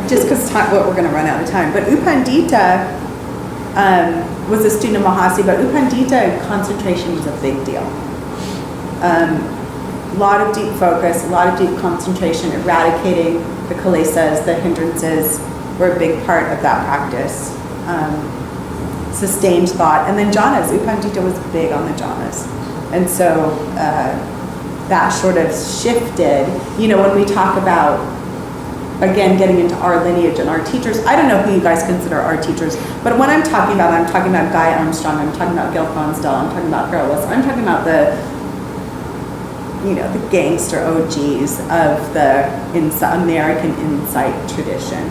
just because we're going to run out of time, but U Pandita was a student of Mahasi, but U Pandita concentration was a big deal. A lot of deep focus, a lot of deep concentration, eradicating the kilesas, the hindrances, were a big part of that practice. Sustained thought, and then jhanas. U Pandita was big on the jhanas, and so that sort of shifted. When we talk about, again, getting into our lineage and our teachers, I don't know who you guys consider our teachers, but when I'm talking about Guy Armstrong, I'm talking about Gil Fronsdal, I'm talking about Harold Wilson, I'm talking about the gangster OGs of the American Insight tradition,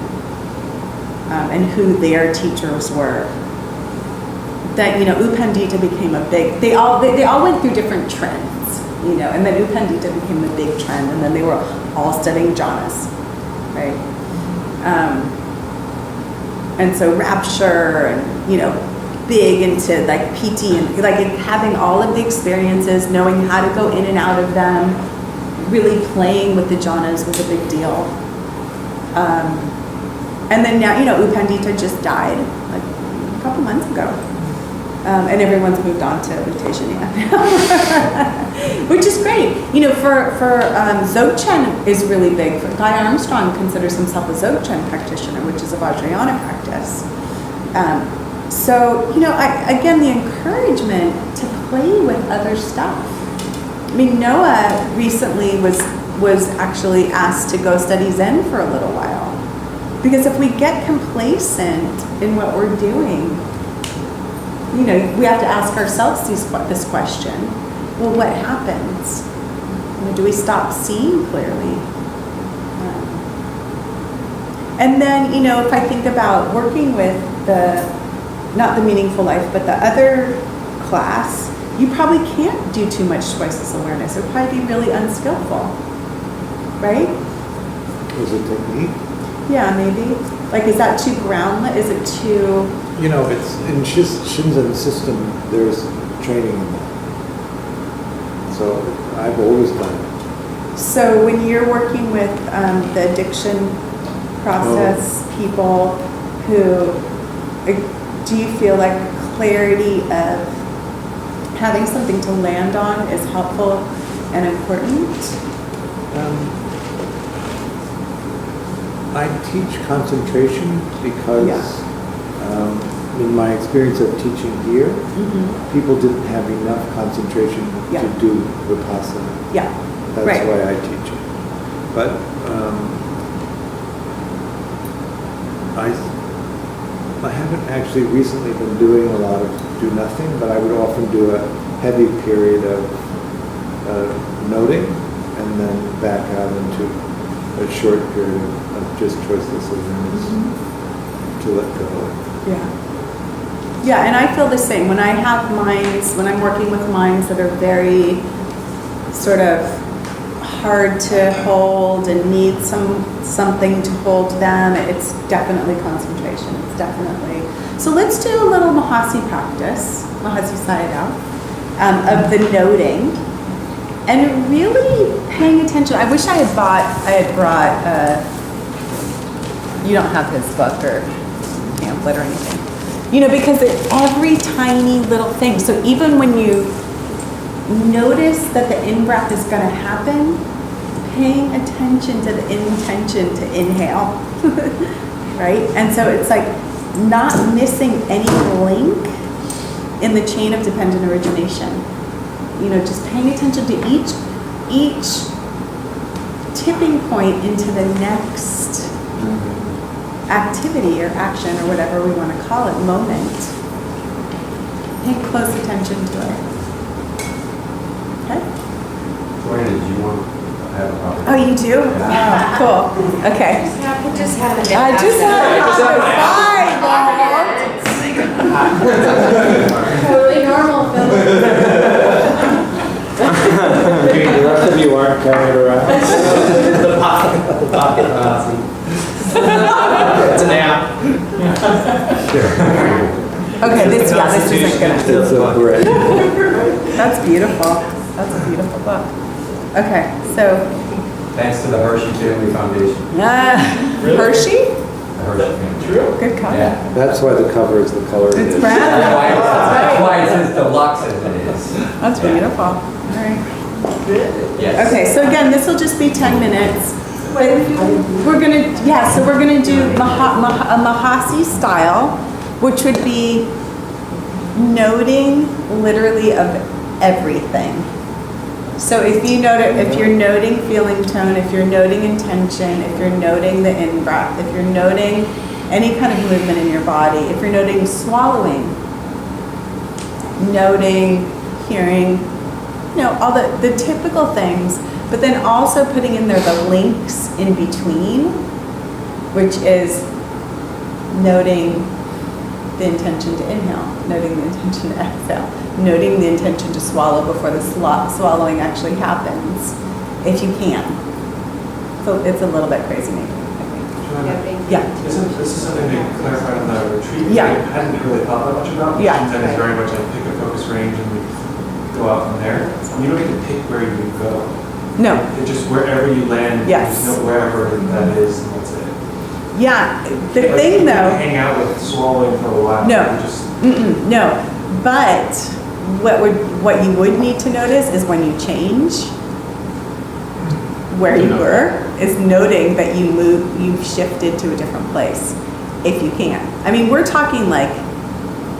and who their teachers were. That U Pandita became a big. They all went through different trends, and then U Pandita became the big trend, and then they were all studying jhanas, right? And so rapture, and big into like PT, and like having all of the experiences, knowing how to go in and out of them, really playing with the jhanas was a big deal. And then now, U Pandita just died like a couple months ago. And everyone's moved on to meditation, which is great. For Dzogchen is really big. Guy Armstrong considers himself a Dzogchen practitioner, which is a Vajrayana practice. Again, the encouragement to play with other stuff. Noah recently was actually asked to go study Zen for a little while, because if we get complacent in what we're doing, we have to ask ourselves this question. Well, what happens? Do we stop seeing clearly? And then, if I think about working with not the Meaningful Life, but the other class, you probably can't do too much choiceless awareness. It would probably be really unskillful, right? Is it technique? Yeah, maybe. Like, is that too groundless? Is it too... It's in Shinzen system, there's training in that. So I've always done it. So when you're working with the addiction process people who, do you feel like clarity of having something to land on is helpful and important? I teach concentration because in my experience of teaching here, people didn't have enough concentration to do Vipassana. Yeah, That's why I teach it. But I haven't actually recently been doing a lot of do nothing, but I would often do a heavy period of noting and then back out into a short period of just choiceless awareness to let go. Yeah, and I feel the same. When I have minds, when I'm working with minds that are very sort of hard to hold and need something to hold them, it's definitely concentration. It's definitely. So let's do a little Mahasi practice, Mahasi Sayadaw, of the noting, and really paying attention. I wish I had brought, you don't have his book or pamphlet or anything. Because every tiny little thing. So even when you notice that the in-breath is going to happen, paying attention to the intention to inhale, right? And so it's like not missing any link in the chain of dependent origination. Just paying attention to each tipping point into the next activity or action or whatever we want to call it, moment. Pay close attention to it. Okay? Joanna, do you want to have a copy? Oh, you do? Oh, cool. Okay. I just have it. I just have Totally normal, Phil. The rest of you aren't carrying it around. The pocket. It's an app. Okay, this isn't good. It's a bread. That's beautiful. That's a beautiful book. Okay, so Thanks to the Hershey Family Foundation. Hershey? good color. Yeah. That's why the cover is the color it It's is. brown. That's why it's as deluxe as it is. That's beautiful. All right. Yes. Okay, so again, this will just be 10 minutes. But we're gonna, yeah, so we're gonna do a Mahasi style, which would be noting literally of everything. So if you're noting feeling tone, if you're noting intention, if you're noting the in-breath, if you're noting any kind of movement in your body, if you're noting swallowing, noting, hearing, all the typical things, but then also putting in there the links in between, which is noting the intention to inhale, noting the intention to exhale, noting the intention to swallow before the swallowing actually happens, if you can. So it's a little bit crazy maybe, I think. Yeah. Isn't this is something they clarified on the retreat? Yeah. I hadn't really thought that much about. Yeah. And it's very much like pick a focus range and we go out from there. You don't get to pick where you go. No. It just wherever you land, Yes. just know wherever that is, and that's it. Yeah, the Like, thing you can though, hang out with swallowing for a while. No. You just no, but what you would need to notice is when you change where you were, is noting that you've shifted to a different place, if you can. I mean, we're talking like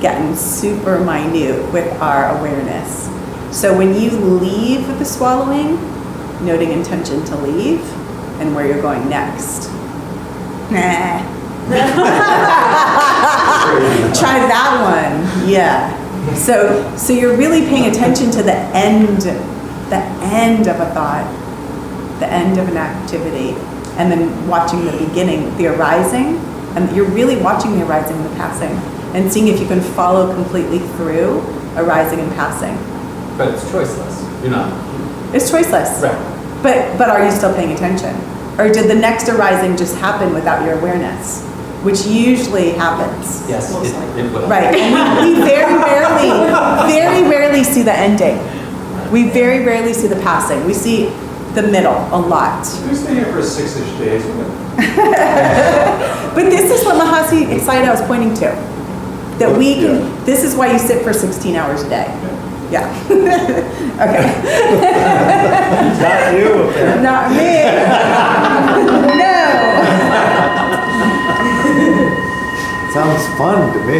getting super minute with our awareness. So when you leave with the swallowing, noting intention to leave and where you're going next. Nah. Try that one, yeah. So you're really paying attention to the end of a thought, the end of an activity, and then watching the beginning, the arising, and you're really watching the arising and the passing, and seeing if you can follow completely through arising and passing. But it's choiceless. You're not. It's choiceless. Right. But are you still paying attention? Or did the next arising just happen without your awareness? Which usually happens. Yes, it will. Right, and we very rarely see the ending. We very rarely see the passing. We see the middle a lot. we stay here for 6-ish days. But this is what Mahasi Sayadaw was pointing to. That we can, this is why you sit for 16 hours a day. Yeah. Okay. Not you, apparently. Not me. No. Sounds fun to me.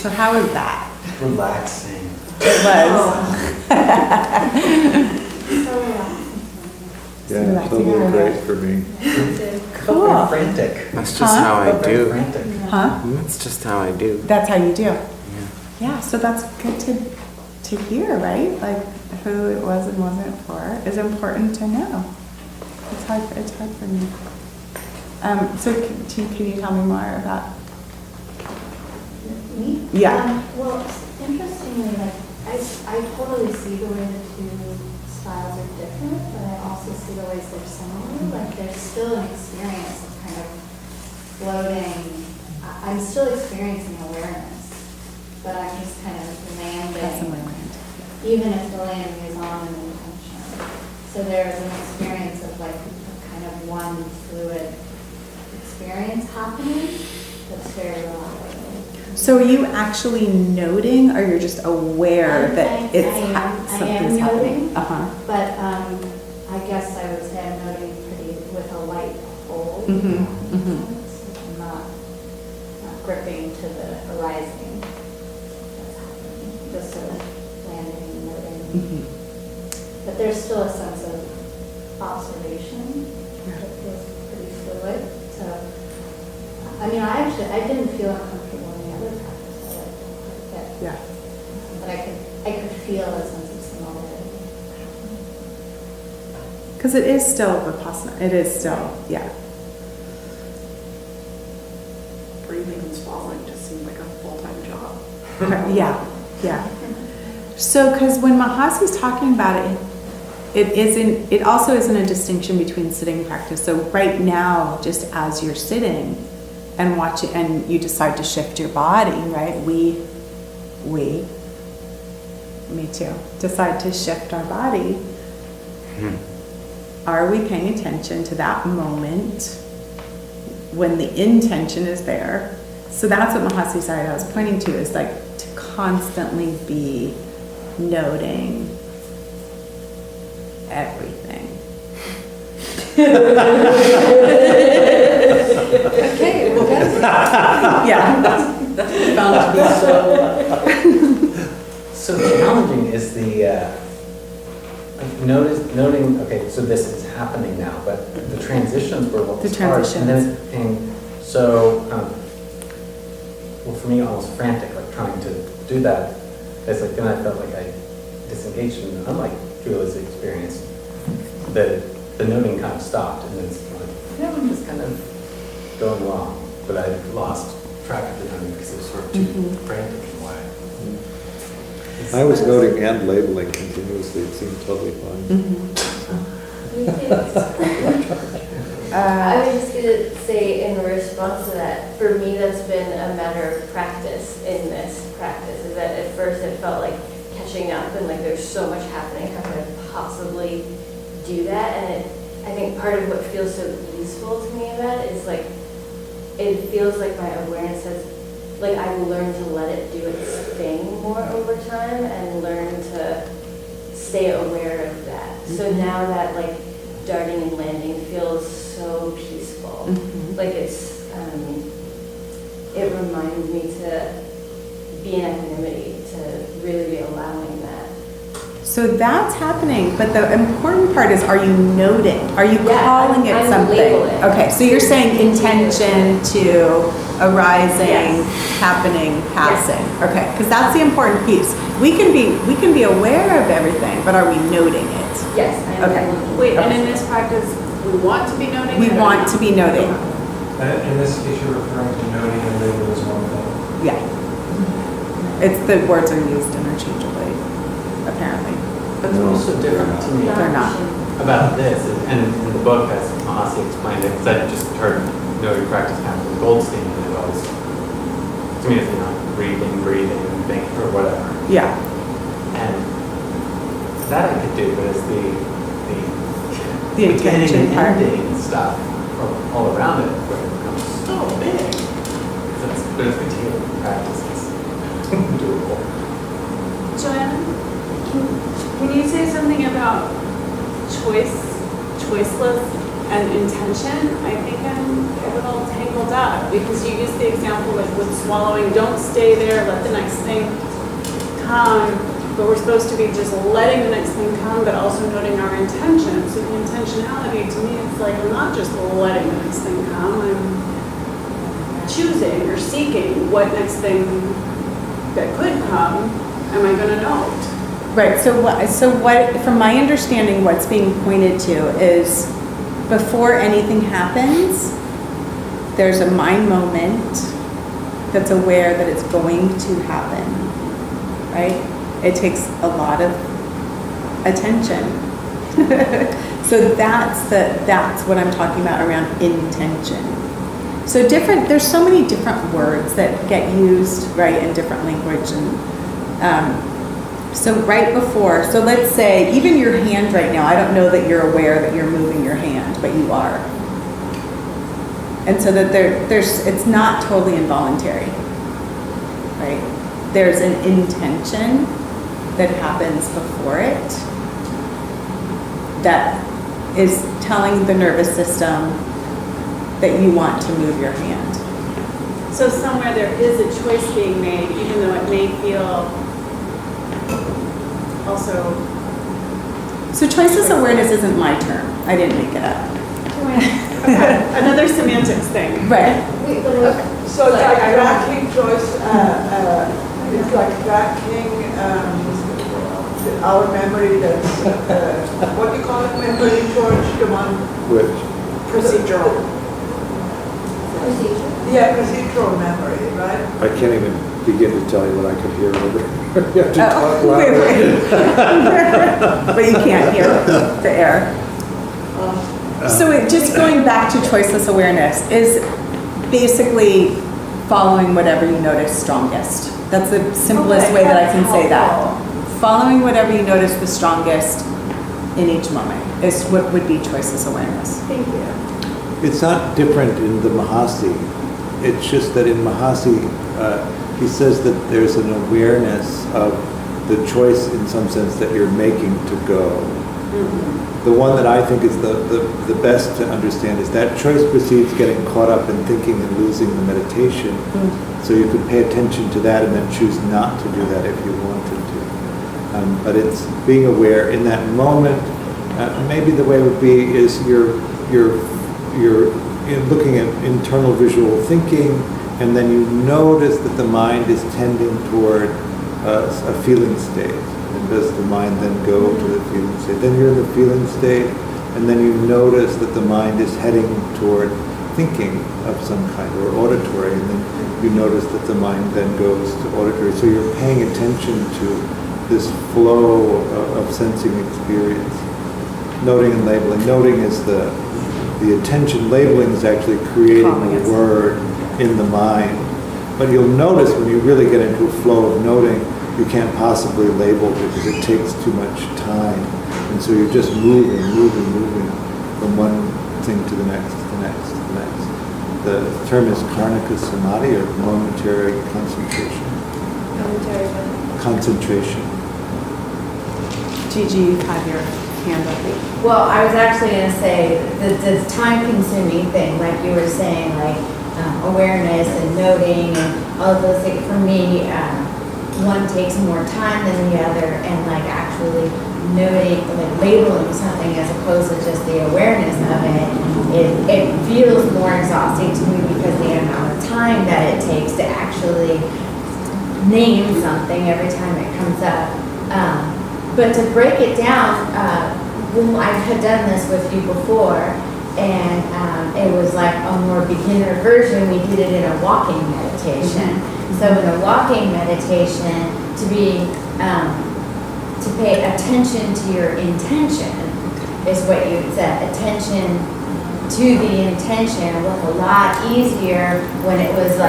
So how was that? Relaxing. It was. Yeah, relaxing. totally great for me. Cool. Frantic. That's just Huh? how I do. Frantic. Huh? That's just how I do. That's how you do. Yeah. Yeah, so that's good to hear, right? Like who it was and wasn't for is important to know. It's hard for me. So can you tell me more about? Me? Yeah. Well, interestingly, like, I totally see the way the two styles are different, but I also see the ways they're similar. Like, there's still an experience of kind of floating. I'm still experiencing awareness, but I'm just kind of That's in my landing, mind. even if the landing is on an intention. So there's an experience of like kind of one fluid experience happening that's very reliable. So are you actually noting, or you're just aware that I it's am something's happening? noting. Uh-huh. But I guess I would say I'm noting pretty with a light hold. Mhm, So mhm. I'm not gripping to the arising that's happening, just sort of landing and noting. Mhm. But there's still a sense of observation that feels pretty fluid. So, I mean, I didn't feel uncomfortable in the other practice. I liked it quite a bit. Yeah. But I could feel a sense of similarity. Because it is still Vipassana. It is still, yeah. Breathing and swallowing just seemed like a full-time job. Yeah, yeah. So, because when Mahasi's talking about it, it also isn't a distinction between sitting practice. So right now, just as you're sitting and watching, and you decide to shift your body, right? We, me too, decide to shift our body. Are we paying attention to that moment when the intention is there? So that's what Mahasi Sayadaw was pointing to, is like to constantly be noting everything. Okay, well, that's Yeah. Found to be so challenging is the noting. Okay, so this is happening now, but the transitions were what The was hard, and then transitions. it became so. Well, for me, almost frantic, like trying to do that. It's like then I felt like I disengaged, and unlike Julia's experience, the noting kind of stopped, and then it's like, yeah, I'm just kind of going along, but I lost track of the time because it was sort of too frantic in a way. I was noting and labeling continuously. It seemed totally fine. I was just gonna say in response to that, for me, that's been a matter of practice in this practice, is that at first it felt like catching up and like there's so much happening, how could I possibly do that? And I think part of what feels so easeful to me about it is like, it feels like my awareness has, like I've learned to let it do its thing more over time and learn to stay aware of that. So now that like darting and landing feels so peaceful. Like it's, it reminds me to be in equanimity, to really be allowing that. So that's happening, but the important part is, are you noting? Are you Yeah, calling it I'm something? labeling. Okay, so you're saying intention to arising, Yes. happening, passing. Okay, because that's the important piece. We can be aware of everything, but are we noting it? Yes, I'm Okay. Wait, and in this practice, we want to be noting? We it or want not? to be noting. In this case, you're referring to noting and labeling as one thing. Yeah. It's the words are used interchangeably, apparently. That's also different to me They're not. About this, and in the book, as Mahasi explained it, because I just heard noted practice kind of from Goldstein, and it always, to me, it's breathing, thinking, or whatever. Yeah. And that I could do, but it's the beginning intention and part. ending stuff all around it, where it becomes so big. But it's good to hear the practice. It's doable. Joanna, can you say something about choiceless and intention, I think I'm a little tangled up, because you used the example like with swallowing, don't stay there, let the next thing come, but we're supposed to be just letting the next thing come, but also noting our intention. So the intentionality, to me, it's like I'm not just letting the next thing come, I'm choosing or seeking what next thing that could come am I gonna note? Right, so what, from my understanding, what's being pointed to is before anything happens, there's a mind moment that's aware that it's going to happen, right? It takes a lot of attention. So that's what I'm talking about around intention. So there's so many different words that get used, right, in different language, and so right before, so let's say even your hand right now, I don't know that you're aware that you're moving your hand, but you are. And so that it's not totally involuntary, right? There's an intention that happens before it that is telling the nervous system that you want to move your hand. So somewhere there is a choice being made, even though it may feel also. So choiceless awareness isn't my term. I didn't make it up. Another semantics thing. Right. So it's like tracking choice, it's like tracking our memory that's, what do you call it, memory, George, the one? Which, Procedural. Yeah, procedural memory, right? I can't even begin to tell you what I could hear over. You have to talk Wait, louder. wait. But you can't hear the air. So just going back to choiceless awareness is basically following whatever you notice strongest. That's the simplest way that I can say that. Following whatever you notice the strongest in each moment is what would be choiceless awareness. Thank you. It's not different in the Mahasi. It's just that in Mahasi, he says that there's an awareness of the choice in some sense that you're making to go. The one that I think is the best to understand is that choice precedes getting caught up in thinking and losing the meditation. So you could pay attention to that and then choose not to do that if you wanted to. But it's being aware in that moment. Maybe the way it would be is you're looking at internal visual thinking, and then you notice that the mind is tending toward a feeling state. And does the mind then go to the feeling state? Then you're in the feeling state, and then you notice that the mind is heading toward thinking of some kind, or auditory, and then you notice that the mind then goes to auditory. So you're paying attention to this flow of sensing experience. Noting and labeling. Noting is the attention. Labeling is actually creating a word in the mind. But you'll notice when you really get into a flow of noting, you can't possibly label because it takes too much time. And so you're just moving from one thing to the next, to the next, to the next. The term is karnika samadhi, or momentary concentration. Concentration. Gigi, you have your hand up. Well, I was actually going to say the time-consuming thing, like you were saying, like awareness and noting and all of those things. For me, one takes more time than the other, and like actually noting, like labeling something as opposed to just the awareness of it feels more exhausting to me because the amount of time that it takes to actually name something every time it comes up. But to break it down, when I had done this with you before, and it was like a more beginner version, we did it in a walking meditation. So in a walking meditation, to pay attention to your intention is what you said. Attention to the intention was a lot easier when it was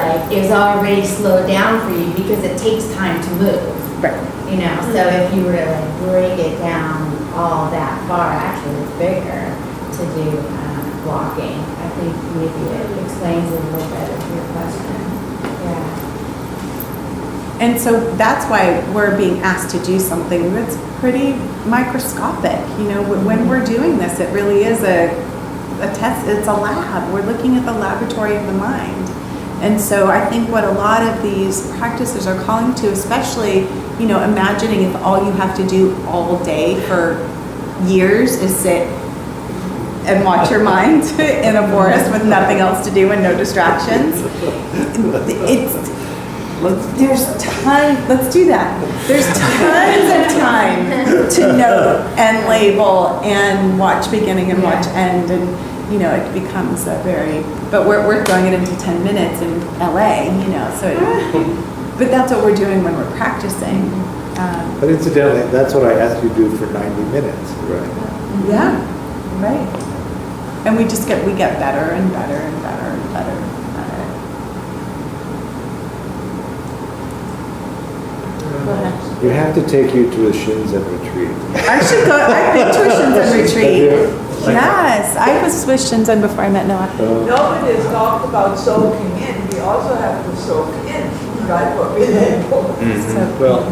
already slowed down for you because it takes time to move. Right. You know, so if you were to like break it down all that far, actually it's bigger to do walking. I think maybe it explains a little bit of your question. Yeah. And so that's why we're being asked to do something that's pretty microscopic. You know, when we're doing this, it really is a a test, it's a lab. We're looking at the laboratory of the mind. And so I think what a lot of these practices are calling to, especially, you know, imagining if all you have to do all day for years is sit and watch your mind in a forest with nothing else to do and no distractions. There's time, let's do that. There's tons of time to note and label and watch beginning and watch end, and you know, it becomes a very, but we're throwing it into 10 minutes in LA, you know, so but that's what we're doing when we're practicing. But incidentally, that's what I asked you to do for 90 minutes, right? Yeah, right. And we get better and better and better and better at it. Go ahead. You have to take you to a Shinzen retreat. I've been to a Shinzen retreat. Have you? Yes, I was with Shinzen before I met Noah. Nobody has talked about soaking in, we also have to soak in, right, what we label. Well,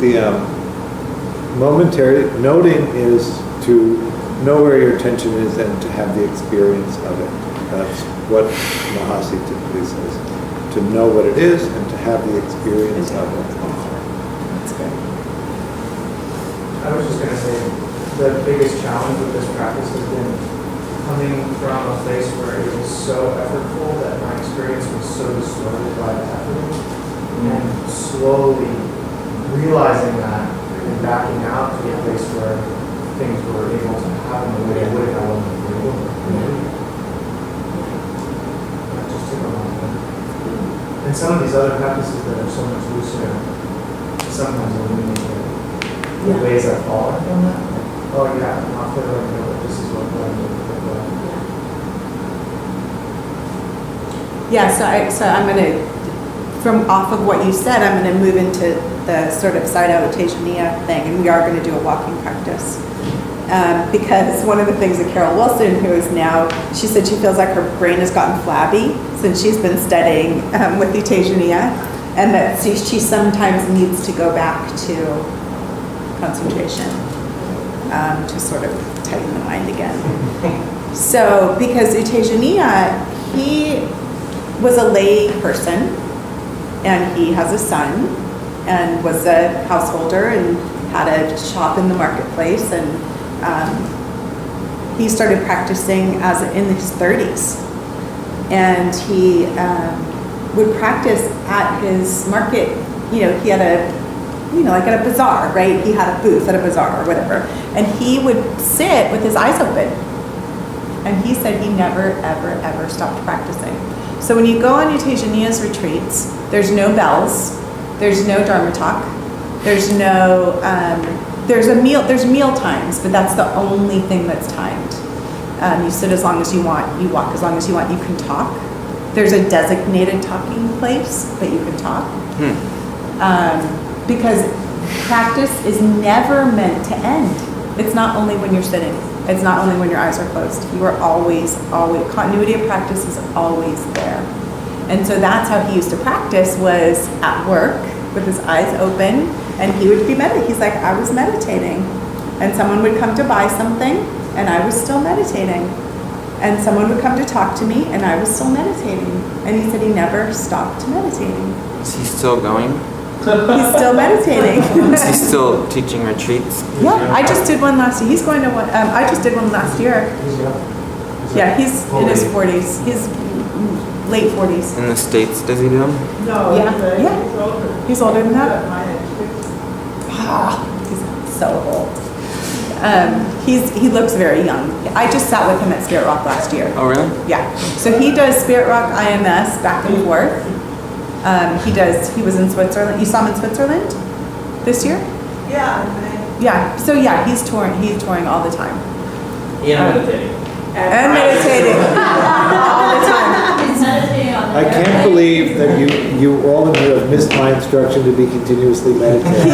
the momentary noting is to know where your attention is and to have the experience of it. That's what Mahasi typically says. To know what it is and to have the experience of it. That's good. I was just gonna say, the biggest challenge with this practice has been coming from a place where it was so effortful that my experience was so distorted by the effort, and slowly realizing that and backing out to a place where things were able to happen the way they would if I wasn't able to. That just took a long time. And some of these other practices that are so much looser, sometimes illuminate the ways I've fallen from that. Oh yeah, I'm not clear right now, but this is what I'm doing. Yeah, so I'm gonna, from off of what you said, I'm gonna move into the sort of Sayadaw Tejaniya thing, and we are gonna do a walking practice. Because one of the things that Carol Wilson, who is now, she said she feels like her brain has gotten flabby since she's been studying with the Tejaniya, and that she sometimes needs to go back to concentration to sort of tighten the mind again. So, because Tejaniya, he was a lay person, and he has a son, and was a householder, and had a shop in the marketplace, and he started practicing in his 30s, and he would practice at his market. You know, he had like at a bazaar, right? He had a booth at a bazaar or whatever, and he would sit with his eyes open. And he said he never, ever, ever stopped practicing. So when you go on Tejaniya's retreats, there's no bells, there's no Dharma talk, there's no, there's meal times, but that's the only thing that's timed. You sit as long as you want, you walk as long as you want, you can talk. There's a designated talking place, but you can talk. Because practice is never meant to end. It's not only when you're sitting. It's not only when your eyes are closed. You are always, continuity of practice is always there. And so that's how he used to practice, was at work with his eyes open, and he would be meditating. He's like, I was meditating. And someone would come to buy something, and I was still meditating. And someone would come to talk to me, and I was still meditating. And he said he never stopped meditating. Is he still going? He's still meditating. Is he still teaching retreats? Yeah, I just did one last year. He's going to one, I just did one last year. Yeah, he's in his 40s. He's late 40s. In the States, does he do them? No, Yeah. he's older. He's older than that? Mine is 50. He's so old. He looks very young. I just sat with him at Spirit Rock last year. Oh, really? Yeah. So he does Spirit Rock IMS back and forth. He was in Switzerland. You saw him in Switzerland this year? Yeah, Yeah. So yeah, he's touring all the time. Yeah, meditating. And meditating all the time. He's meditating on the I can't believe that you all of you have missed my instruction to be continuously meditating.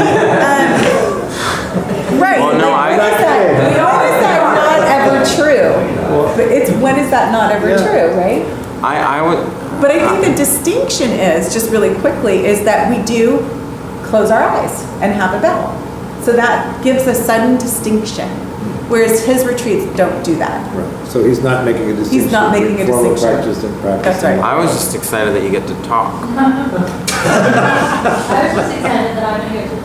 Right. Well, no, when is that not ever true? But it's when is that not ever true, right? I would. But I think the distinction is, just really quickly, is that we do close our eyes and have a bell. So that gives a sudden distinction, whereas his retreats don't do that. Right. So he's not making a distinction. not making a between distinction. Formal practice and practice. That's right. I was just excited that you get to talk. I was just excited that I'm here to